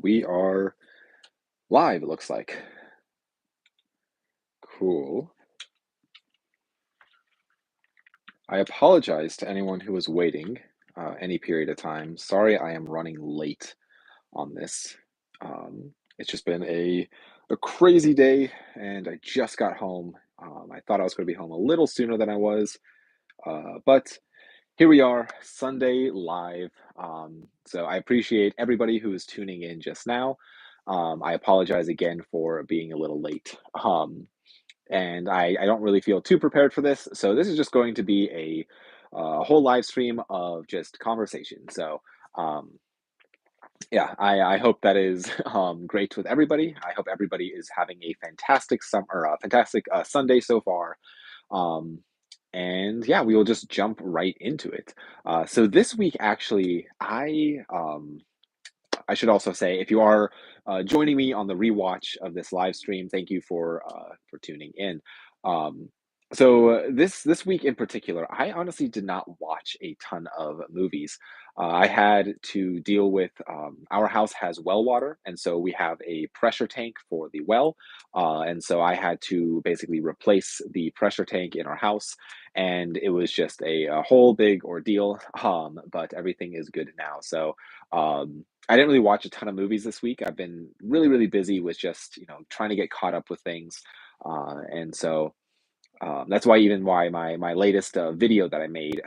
we are live, it looks like. Cool. I apologize to anyone who was waiting any period of time. Sorry, I am running late on this. It's just been a crazy day, and I just got home. I thought I was going to be home a little sooner than I was, but here we are, Sunday live. So I appreciate everybody who is tuning in just now. I apologize again for being a little late. And I don't really feel too prepared for this. So this is just going to be a whole live stream of just conversation. So um, yeah, I hope that is great with everybody. I hope everybody is having a fantastic summer, a fantastic Sunday so far. Um, and yeah, we will just jump right into it. So this week, actually, I should also say, if you are joining me on the rewatch of this live stream, thank you for tuning in. Um, so this week in particular, I honestly did not watch a ton of movies. I had to deal with our house has well water, and so we have a pressure tank for the well, and so I had to basically replace the pressure tank in our house, and it was just a whole big ordeal. But everything is good now. So. I didn't really watch a ton of movies this week. I've been really, really busy with just, trying to get caught up with things. And so that's why my latest video that I made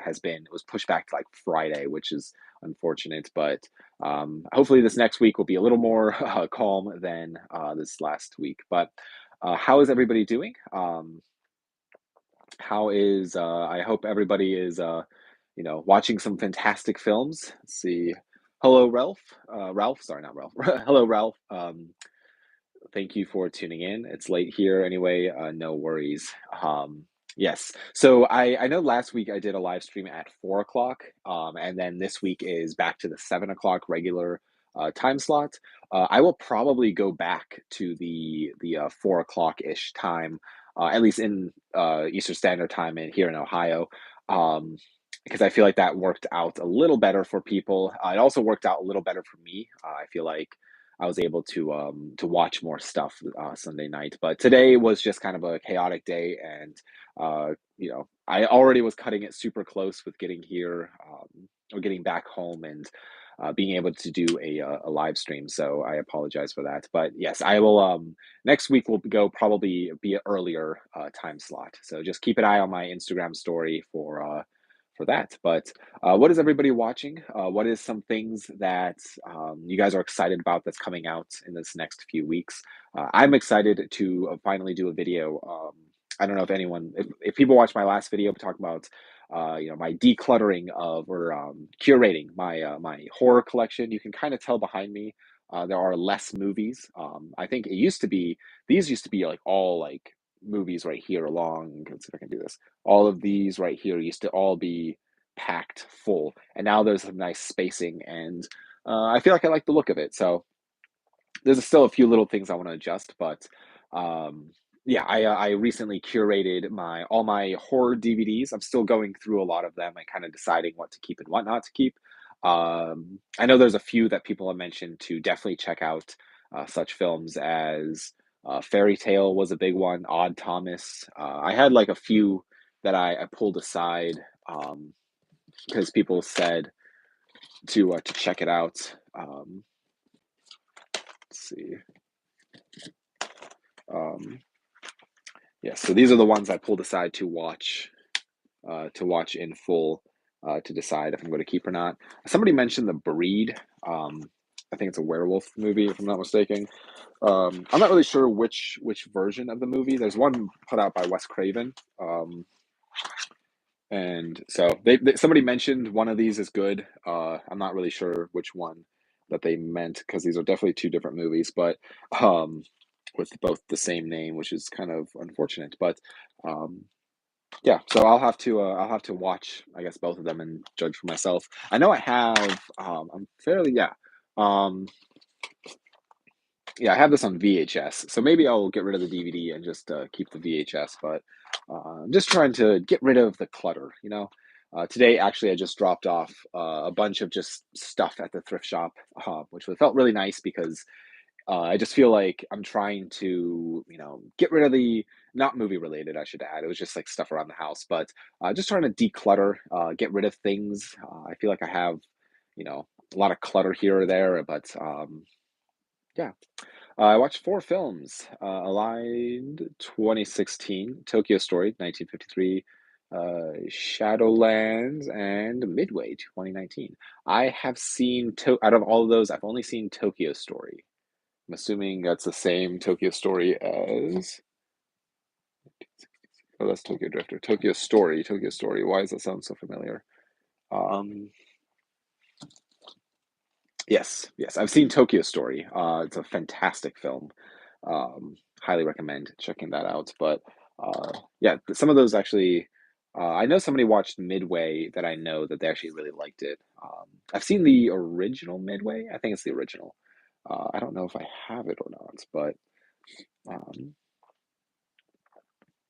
was pushed back to like Friday, which is unfortunate. But hopefully this next week will be a little more calm than this last week. But how is everybody doing? I hope everybody is watching some fantastic films. Let's see. Hello, Ralph. Ralph, sorry, not Ralph. Hello, Ralph. Thank you for tuning in. It's late here anyway. No worries. Yes. So I know last week I did a live stream at 4 o'clock, and then this week is back to the 7 o'clock regular time slot. I will probably go back to the 4 o'clock ish time, at least in Eastern Standard Time in here in Ohio. Um, because I feel like that worked out a little better for people. It also worked out a little better for me. I feel like I was able to watch more stuff Sunday night, but today was just kind of a chaotic day, and I already was cutting it super close with getting here or getting back home and being able to do a live stream. So I apologize for that, but yes, I will. Next week will go probably be an earlier time slot. So just keep an eye on my Instagram story for that. But what is everybody watching? What is some things that you guys are excited about that's coming out in this next few weeks? I'm excited to finally do a video. I don't know if people watch my last video talking about, my decluttering of or curating my horror collection. You can kind of tell behind me. There are less movies. I think these used to be like all like movies right here along. Let's see if I can do this. All of these right here used to all be packed full, and now there's a nice spacing, and I feel like I like the look of it. So there's still a few little things I want to adjust, but yeah, I recently curated my all my horror DVDs. I'm still going through a lot of them and kind of deciding what to keep and what not to keep. I know there's a few that people have mentioned to definitely check out, such films as Fairy Tale was a big one, Odd Thomas. I had like a few that I pulled aside because people said to check it out. Let's see. Um, yeah, so these are the ones I pulled aside to watch in full, to decide if I'm going to keep or not. Somebody mentioned The Breed. I think it's a werewolf movie, if I'm not mistaken. I'm not really sure which version of the movie. There's one put out by Wes Craven, and so somebody mentioned one of these is good. I'm not really sure which one that they meant because these are definitely two different movies, but um, with both the same name, which is kind of unfortunate. But um, yeah, so I'll have to watch, I guess, both of them and judge for myself. I know I have I'm fairly um yeah, I have this on VHS, so maybe I'll get rid of the DVD and just keep the VHS. But I'm just trying to get rid of the clutter. Today, actually, I just dropped off a bunch of just stuff at the thrift shop, which felt really nice because I just feel like I'm trying to, get rid of the not movie related, I should add. It was just like stuff around the house, but just trying to declutter, get rid of things. I feel like I have, you know, a lot of clutter here or there, but yeah. I watched four films. Aligned 2016, Tokyo Story 1953, Shadowlands, and Midway 2019. I have seen out of all of those, I've only seen Tokyo Story. I'm assuming that's the same Tokyo Story as. Oh, that's Tokyo Drifter. Tokyo Story. Tokyo Story. Why does that sound so familiar? Um, yes, yes, I've seen Tokyo Story. It's a fantastic film. Highly recommend checking that out. But yeah, some of those actually. I know somebody watched Midway that I know that they actually really liked it. I've seen the original Midway. I think it's the original. I don't know if I have it or not, but um,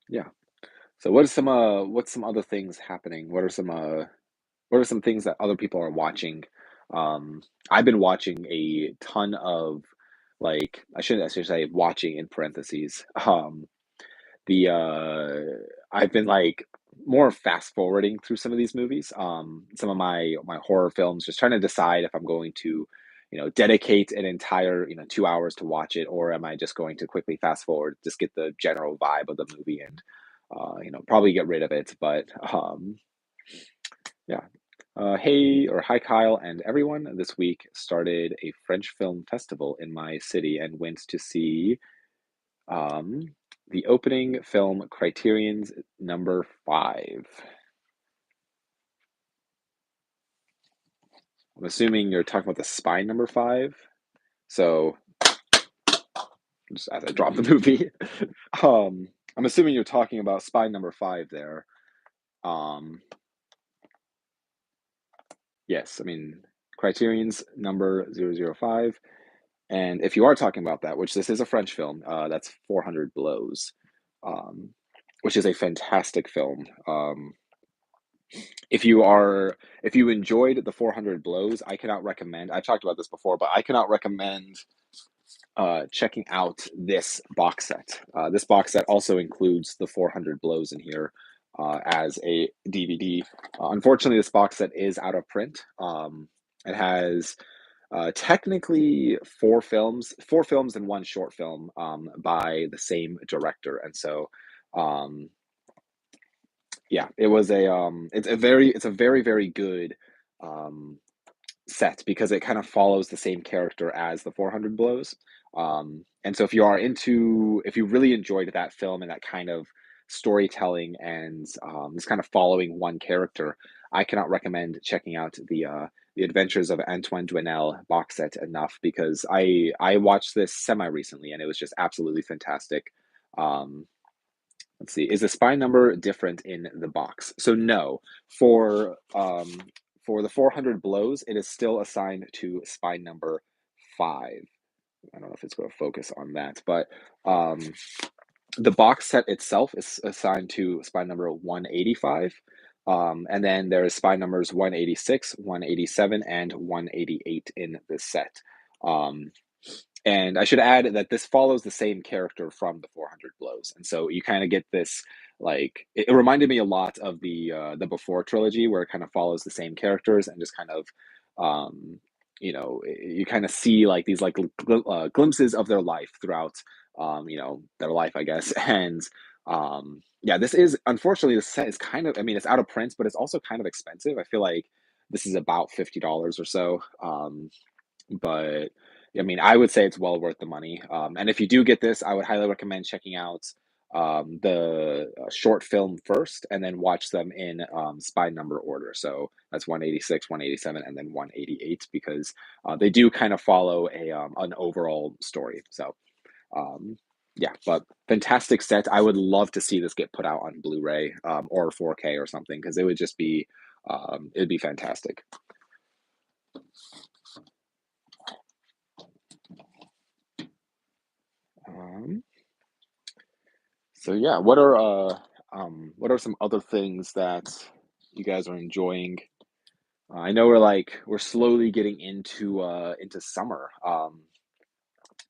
yeah. So what's some other things happening? What are some things that other people are watching? I've been watching a ton of I should say watching in parentheses. The I've been like more fast forwarding through some of these movies. Some of my horror films, just trying to decide if I'm going to, dedicate an entire, 2 hours to watch it, or am I just going to quickly fast forward, just get the general vibe of the movie and, probably get rid of it. But yeah. Hey, or hi, Kyle and everyone. This week started a French film festival in my city and went to see um, the opening film Criterion's number five. I'm assuming you're talking about the Spy number five. So, just as I drop the movie, I'm assuming you're talking about Spy number five there. Um, yes, I mean, Criterion's number 005. And if you are talking about that, which this is a French film, that's 400 Blows, um, which is a fantastic film. If you enjoyed the 400 Blows, I cannot recommend. I've talked about this before, but I cannot recommend checking out this box set. This box set also includes the 400 Blows in here as a DVD. Unfortunately, this box set is out of print. It has technically four films and one short film by the same director, and so um, yeah, it's a very very good um, set because it kind of follows the same character as the 400 Blows. And so if you really enjoyed that film and that kind of storytelling and this kind of following one character, I cannot recommend checking out the Adventures of Antoine Duanel box set enough because I watched this semi recently and it was just absolutely fantastic. Um, let's see, is the spine number different in the box? So no, for for the 400 Blows, it is still assigned to spine number five. I don't know if it's going to focus on that, but um, the box set itself is assigned to spine number 185. And then there is spine numbers 186, 187, and 188 in this set. Um, and I should add that this follows the same character from the 400 Blows, and so you kind of get this it reminded me a lot of the Before trilogy, where it kind of follows the same characters and just kind of um, you kind of see like these glimpses of their life throughout their life, I guess. And yeah, this is unfortunately the set is kind of, I mean, it's out of print, but it's also kind of expensive. I feel like this is about $50 or so. But I mean, I would say it's well worth the money. And if you do get this, I would highly recommend checking out the short film first, and then watch them in spy number order. So that's 186, 187, and then 188 because they do kind of follow a an overall story. So um, yeah, but fantastic set. I would love to see this get put out on Blu-ray or 4K or something because it would just be it'd be fantastic. Um, So yeah, what are some other things that you guys are enjoying. I know we're slowly getting into summer.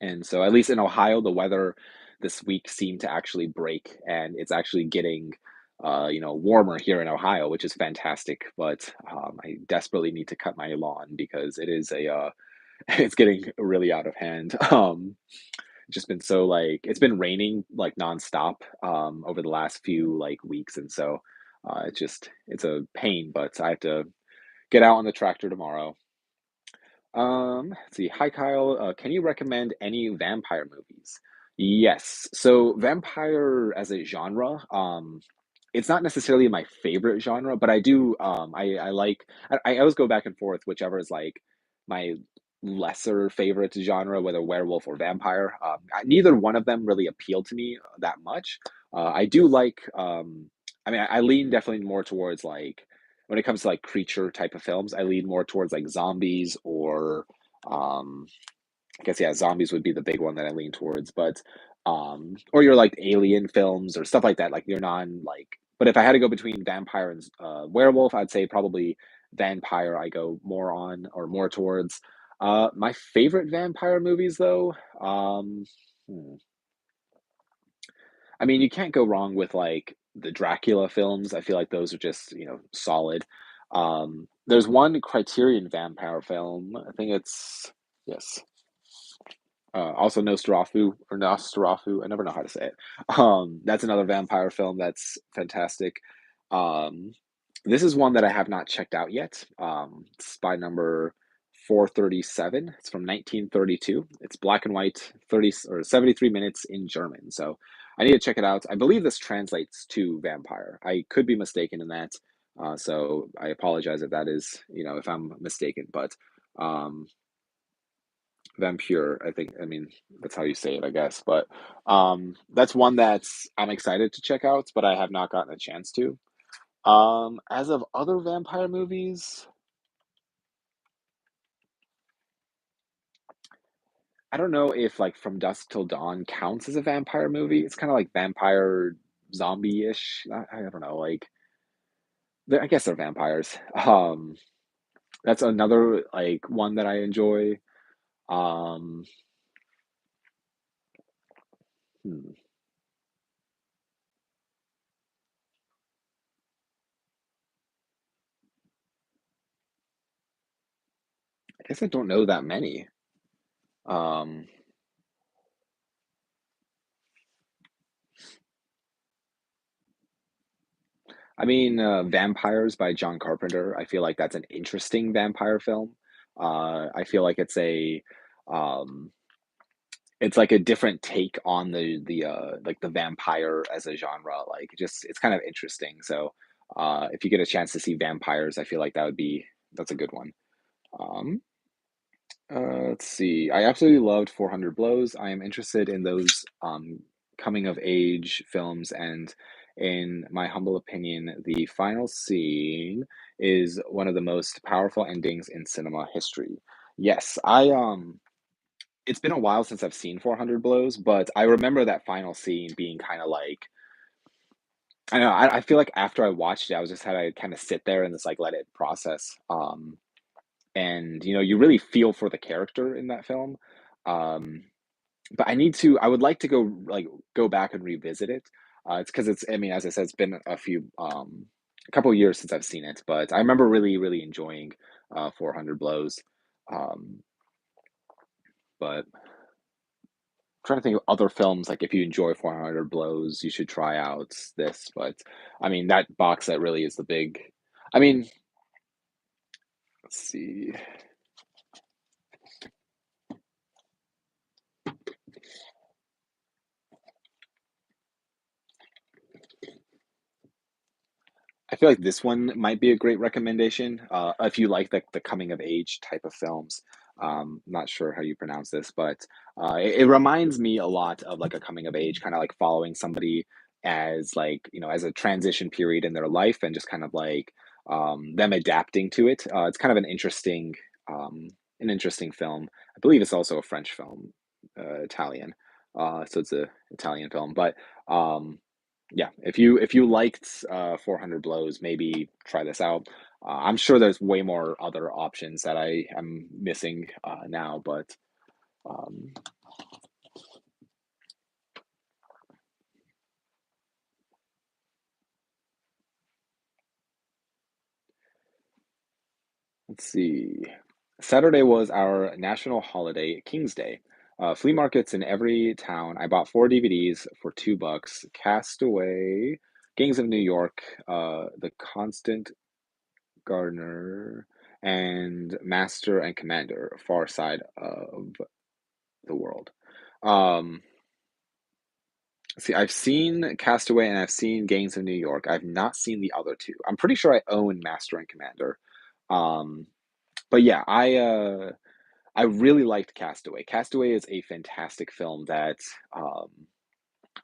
And so at least in Ohio, the weather this week seemed to actually break, and it's actually getting warmer here in Ohio, which is fantastic. But I desperately need to cut my lawn because it is a it's getting really out of hand. Just been so like it's been raining like nonstop over the last few like weeks, and so it's a pain. But I have to get out on the tractor tomorrow. Let's see. Hi, Kyle. Can you recommend any vampire movies? Yes. So vampire as a genre, it's not necessarily my favorite genre, but I do I like I always go back and forth whichever is like my lesser favorite genre, whether werewolf or vampire. Neither one of them really appeal to me that much. I do like I mean I lean definitely more towards like when it comes to like creature type of films, I lean more towards like zombies or um I guess yeah, zombies would be the big one that I lean towards, but or your like alien films or stuff like that, like you're non like but if I had to go between vampire and werewolf, I'd say probably vampire I go more on or more towards. My favorite vampire movies though, hmm, I mean, you can't go wrong with like the Dracula films. I feel like those are just, solid. There's one Criterion vampire film. I think it's yes. Also Nosferatu. I never know how to say it. That's another vampire film that's fantastic. Um, this is one that I have not checked out yet. It's by number 437. It's from 1932. It's black and white, 30 or 73 minutes in German. So I need to check it out. I believe this translates to vampire. I could be mistaken in that. So I apologize if that is, if I'm mistaken, but um, Vampire, I think. I mean, that's how you say it, I guess. But that's one that's I'm excited to check out, but I have not gotten a chance to. As of other vampire movies, I don't know if like From Dusk Till Dawn counts as a vampire movie. It's kind of like vampire zombie-ish. I don't know, like I guess they're vampires. That's another like one that I enjoy. Um, hmm, I guess I don't know that many. Um, I mean, Vampires by John Carpenter. I feel like that's an interesting vampire film. I feel like um, it's like a different take on the like the vampire as a genre. Like, just it's kind of interesting. So, if you get a chance to see Vampires, I feel like that's a good one. Um, let's see. I absolutely loved 400 Blows. I am interested in those coming of age films, and in my humble opinion, the final scene is one of the most powerful endings in cinema history. Yes, it's been a while since I've seen 400 Blows, but I remember that final scene being kind of like I don't know, I feel like after I watched it, I was just had to kind of sit there and just like let it process. And you really feel for the character in that film. Um, but I would like to go back and revisit it. It's because I mean, as I said, it's been a couple of years since I've seen it, but I remember really, really enjoying 400 Blows. Um, but trying to think of other films, like if you enjoy 400 Blows, you should try out this. But I mean, that box set really is the big. I mean, let's see. I feel like this one might be a great recommendation if you like the coming of age type of films. Not sure how you pronounce this, but it reminds me a lot of like a coming of age, kind of like following somebody as like as a transition period in their life and just kind of like them adapting to it. It's kind of um, an interesting film. I believe it's also a French film, Italian. So it's a Italian film, but. Um, Yeah, if you liked 400 Blows, maybe try this out. I'm sure there's way more other options that I am missing now, but um, let's see. Saturday was our national holiday, King's Day. Flea markets in every town. I bought 4 DVDs for $2. Castaway, Gangs of New York, The Constant Gardener, and Master and Commander, Far Side of the World. Um, see, I've seen Castaway and I've seen Gangs of New York. I've not seen the other two. I'm pretty sure I own Master and Commander. Um, but yeah, I really liked Castaway. Castaway is a fantastic film that um,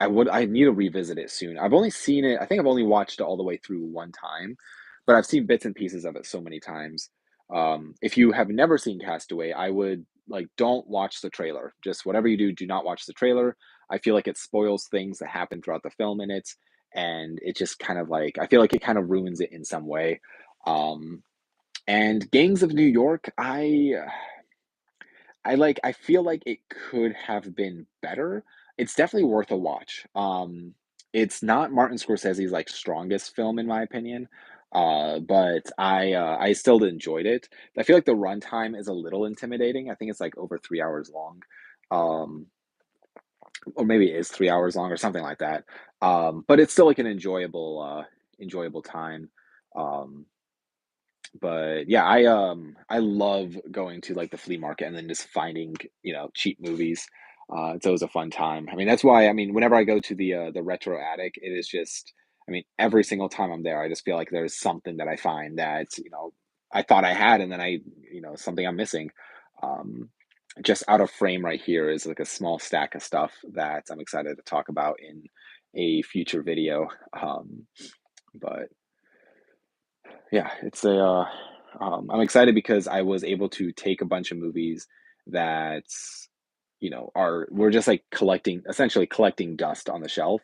I need to revisit it soon. I've only seen it, I think I've only watched it all the way through one time, but I've seen bits and pieces of it so many times. If you have never seen Castaway, I would like don't watch the trailer. Just whatever you do, do not watch the trailer. I feel like it spoils things that happen throughout the film in it, and it just kind of like I feel like it kind of ruins it in some way. Um, and Gangs of New York, I feel like it could have been better. It's definitely worth a watch. It's not Martin Scorsese's like strongest film in my opinion. But I still enjoyed it. I feel like the runtime is a little intimidating. I think it's like over 3 hours long. Um, or maybe it is 3 hours long or something like that. But it's still like an enjoyable time. Um, but yeah, I love going to like the flea market and then just finding, cheap movies. It's always a fun time. I mean, that's why I mean, whenever I go to the retro attic, it is just I mean, every single time I'm there, I just feel like there's something that I find that, I thought I had and then something I'm missing. Um just out of frame right here is like a small stack of stuff that I'm excited to talk about in a future video. But yeah, I'm excited because I was able to take a bunch of movies that, are we're just like essentially collecting dust on the shelf,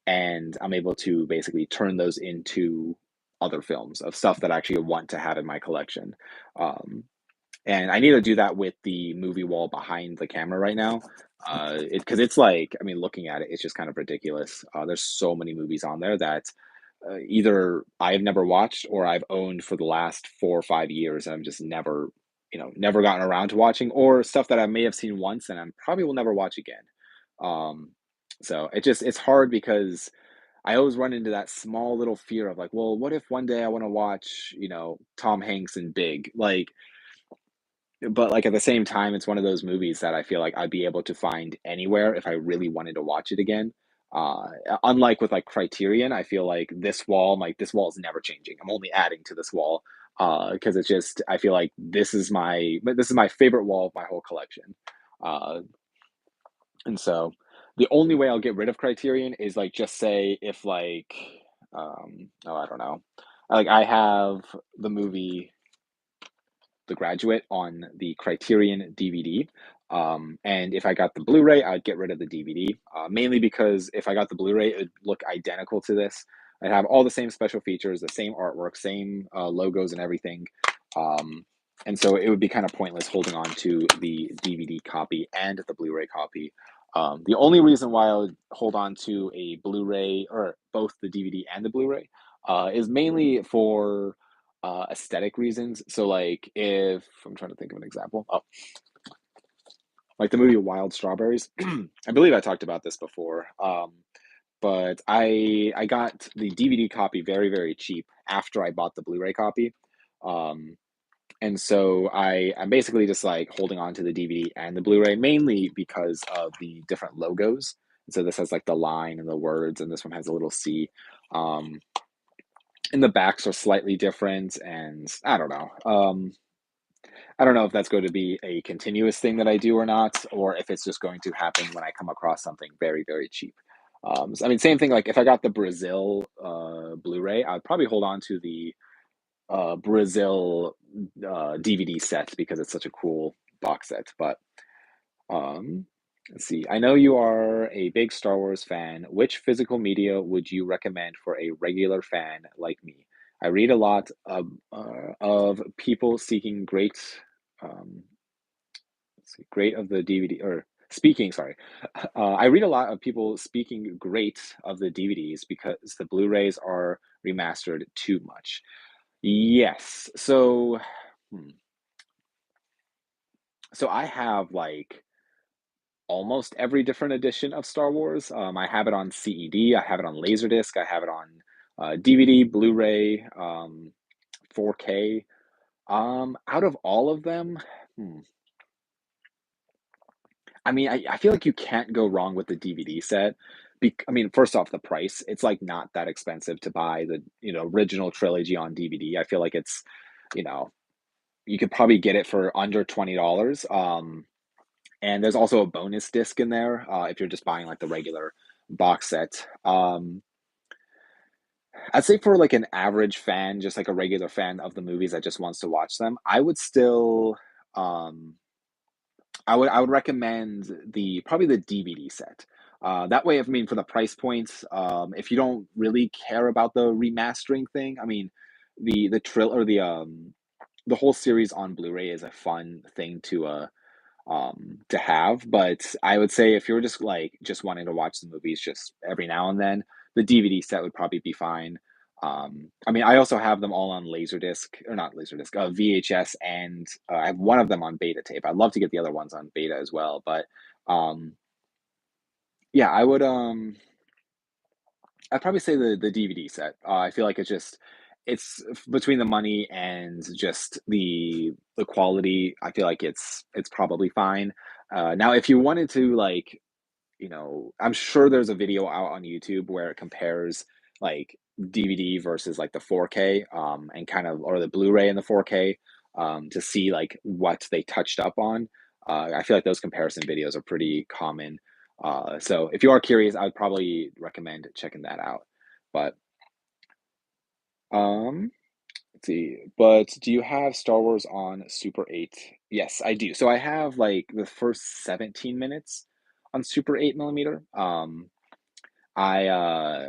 and I'm able to basically turn those into other films of stuff that I actually want to have in my collection. Um, and I need to do that with the movie wall behind the camera right now. Because it's like, I mean, looking at it, it's just kind of ridiculous. There's so many movies on there that either I've never watched or I've owned for the last 4 or 5 years, and I've just never gotten around to watching, or stuff that I may have seen once and I probably will never watch again. Um, so it's hard because I always run into that small little fear of like, well, what if one day I want to watch, Tom Hanks in Big? But, like, at the same time, it's one of those movies that I feel like I'd be able to find anywhere if I really wanted to watch it again. Unlike with, like, Criterion, I feel like this wall is never changing. I'm only adding to this wall, because it's just I feel like this is my favorite wall of my whole collection. Uh, and so, the only way I'll get rid of Criterion is, like, just say if, like, oh, I don't know. Like, I have the movie the Graduate on the Criterion DVD. And if I got the Blu-ray, I'd get rid of the DVD, mainly because if I got the Blu-ray, it'd look identical to this. I'd have all the same special features, the same artwork, same logos and everything. Um, and so it would be kind of pointless holding on to the DVD copy and the Blu-ray copy. The only reason why I would hold on to a Blu-ray or both the DVD and the Blu-ray is mainly for aesthetic reasons. So, like, if I'm trying to think of an example, oh, like the movie Wild Strawberries. I believe I talked about this before. But I got the DVD copy very very cheap after I bought the Blu-ray copy. Um, and so I'm basically just like holding on to the DVD and the Blu-ray mainly because of the different logos. So this has like the line and the words, and this one has a little C. Um, and the backs are slightly different, and I don't know if that's going to be a continuous thing that I do or not, or if it's just going to happen when I come across something very, very cheap. I mean, same thing. Like if I got the Brazil Blu-ray, I'd probably hold on to the Brazil DVD set because it's such a cool box set. But um, Let's see. I know you are a big Star Wars fan. Which physical media would you recommend for a regular fan like me? I read a lot of people seeking great, um, let's see, great of the DVD or speaking. Sorry, I read a lot of people speaking great of the DVDs because the Blu-rays are remastered too much. Yes. Hmm. So I have like almost every different edition of Star Wars. I have it on CED, I have it on Laserdisc, I have it on DVD, Blu-ray, 4K. Out of all of them, hmm, I mean, I feel like you can't go wrong with the DVD set. I mean, first off, the price, it's like not that expensive to buy the, original trilogy on DVD. I feel like it's, you know, you could probably get it for under $20. And there's also a bonus disc in there if you're just buying like the regular box set. I'd say for like an average fan, just like a regular fan of the movies that just wants to watch them, um, I would recommend the probably the DVD set. That way, if I mean for the price points, if you don't really care about the remastering thing, I mean the trill or the whole series on Blu-ray is a fun thing to have. But I would say if you're just like just wanting to watch the movies just every now and then, the DVD set would probably be fine. I mean, I also have them all on Laserdisc or not Laserdisc, VHS, and I have one of them on beta tape. I'd love to get the other ones on beta as well, but um, yeah, I'd probably say the DVD set. I feel like between the money and just the quality. I feel like it's probably fine. Now, if you wanted to like I'm sure there's a video out on YouTube where it compares like DVD versus like the 4K, and kind of or the Blu-ray and the 4K, to see like what they touched up on. I feel like those comparison videos are pretty common. So if you are curious, I would probably recommend checking that out. But um, let's see. But do you have Star Wars on Super 8? Yes, I do. So I have like the first 17 minutes on Super 8 millimeter. I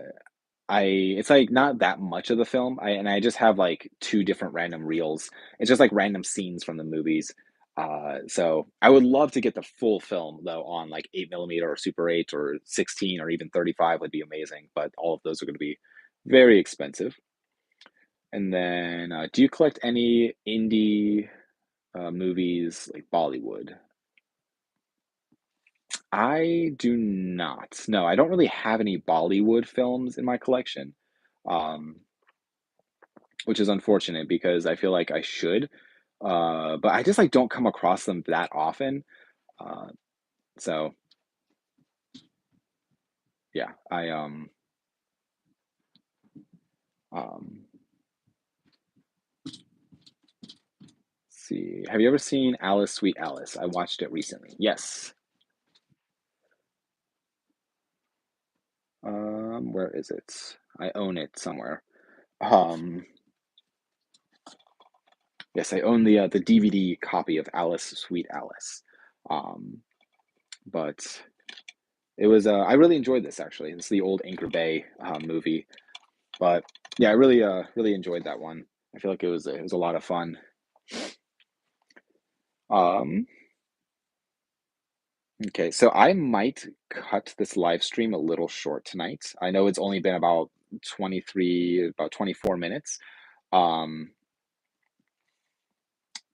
I it's like not that much of the film. I just have like two different random reels. It's just like random scenes from the movies. So I would love to get the full film though on like 8 millimeter or Super 8 or 16 or even 35 would be amazing, but all of those are going to be very expensive. And then, do you collect any indie movies like Bollywood? I do not. No, I don't really have any Bollywood films in my collection, um, which is unfortunate because I feel like I should, but I just like don't come across them that often. Uh, so yeah, um, see. Have you ever seen Alice Sweet Alice? I watched it recently. Yes. Where is it? I own it somewhere. Um, Yes, I own the DVD copy of Alice Sweet Alice. Um, but it was I really enjoyed this actually. It's the old Anchor Bay movie, but yeah, I really enjoyed that one. I feel like it was a lot of fun. Um, okay, so I might cut this live stream a little short tonight. I know it's only been about 24 minutes. Um,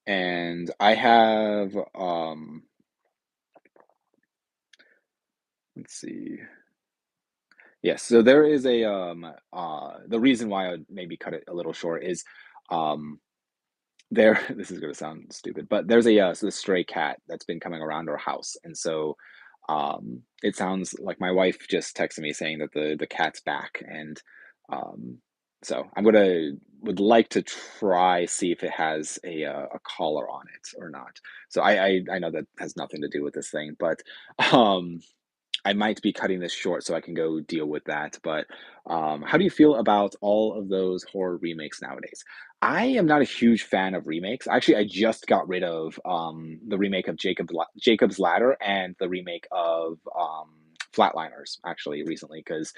and I have let's see. Yes, so there is the reason why I would maybe cut it a little short is um there this is gonna sound stupid, but there's so the stray cat that's been coming around our house. And so it sounds like my wife just texted me saying that the cat's back. And um so would like to try see if it has a collar on it or not. So I know that has nothing to do with this thing, but um I might be cutting this short so I can go deal with that. But how do you feel about all of those horror remakes nowadays? I am not a huge fan of remakes. Actually, I just got rid of the remake of Jacob's Ladder and the remake of Flatliners actually recently because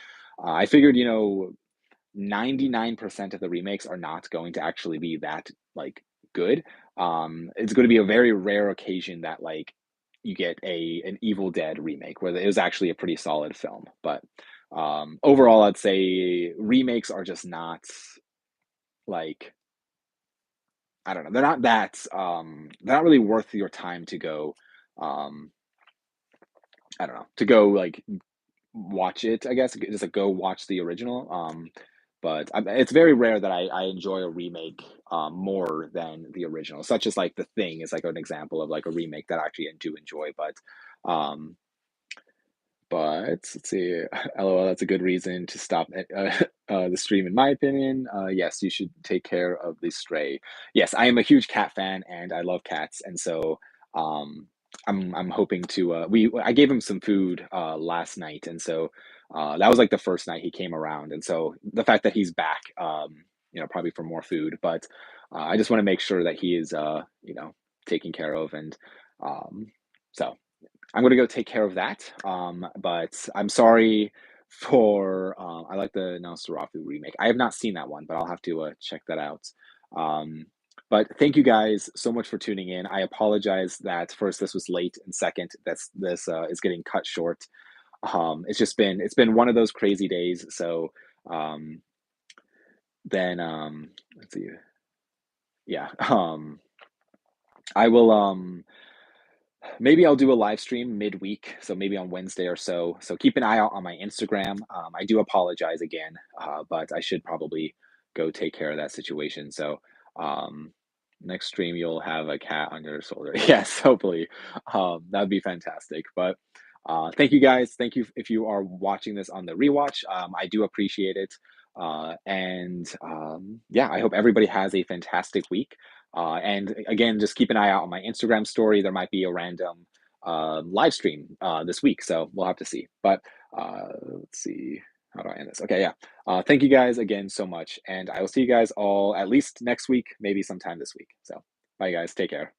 I figured 99% of the remakes are not going to actually be that like good. It's going to be a very rare occasion that like you get a an Evil Dead remake where it was actually a pretty solid film. But overall, I'd say remakes are just not like I don't know. They're not really worth your time to go. Um, I don't know to go like watch it. I guess just like go watch the original. But it's very rare that I enjoy a remake more than the original. Such as like The Thing is like an example of like a remake that I actually do enjoy. Um, but let's see. LOL, that's a good reason to stop the stream, in my opinion. Yes, you should take care of the stray. Yes, I am a huge cat fan, and I love cats, and so um, I'm hoping to. I gave him some food last night, and so that was like the first night he came around, and so the fact that he's back, probably for more food, but I just want to make sure that he is, taken care of, and um, so. I'm gonna go take care of that. But I'm sorry for I like the Nosferatu remake. I have not seen that one, but I'll have to check that out. Um, but thank you guys so much for tuning in. I apologize that first this was late, and second this is getting cut short. It's been one of those crazy days. So um, then let's see, yeah. I will maybe I'll do a live stream midweek, so maybe on Wednesday or so. So keep an eye out on my Instagram. I do apologize again, but I should probably go take care of that situation. So um, next stream, you'll have a cat on your shoulder. Yes, hopefully. That'd be fantastic. But thank you guys. Thank you if you are watching this on the rewatch. I do appreciate it. And yeah, I hope everybody has a fantastic week. And again, just keep an eye out on my Instagram story. There might be a random live stream this week, so we'll have to see. But let's see. How do I end this? Okay, yeah. Thank you guys again so much, and I will see you guys all at least next week, maybe sometime this week. So, bye, guys. Take care.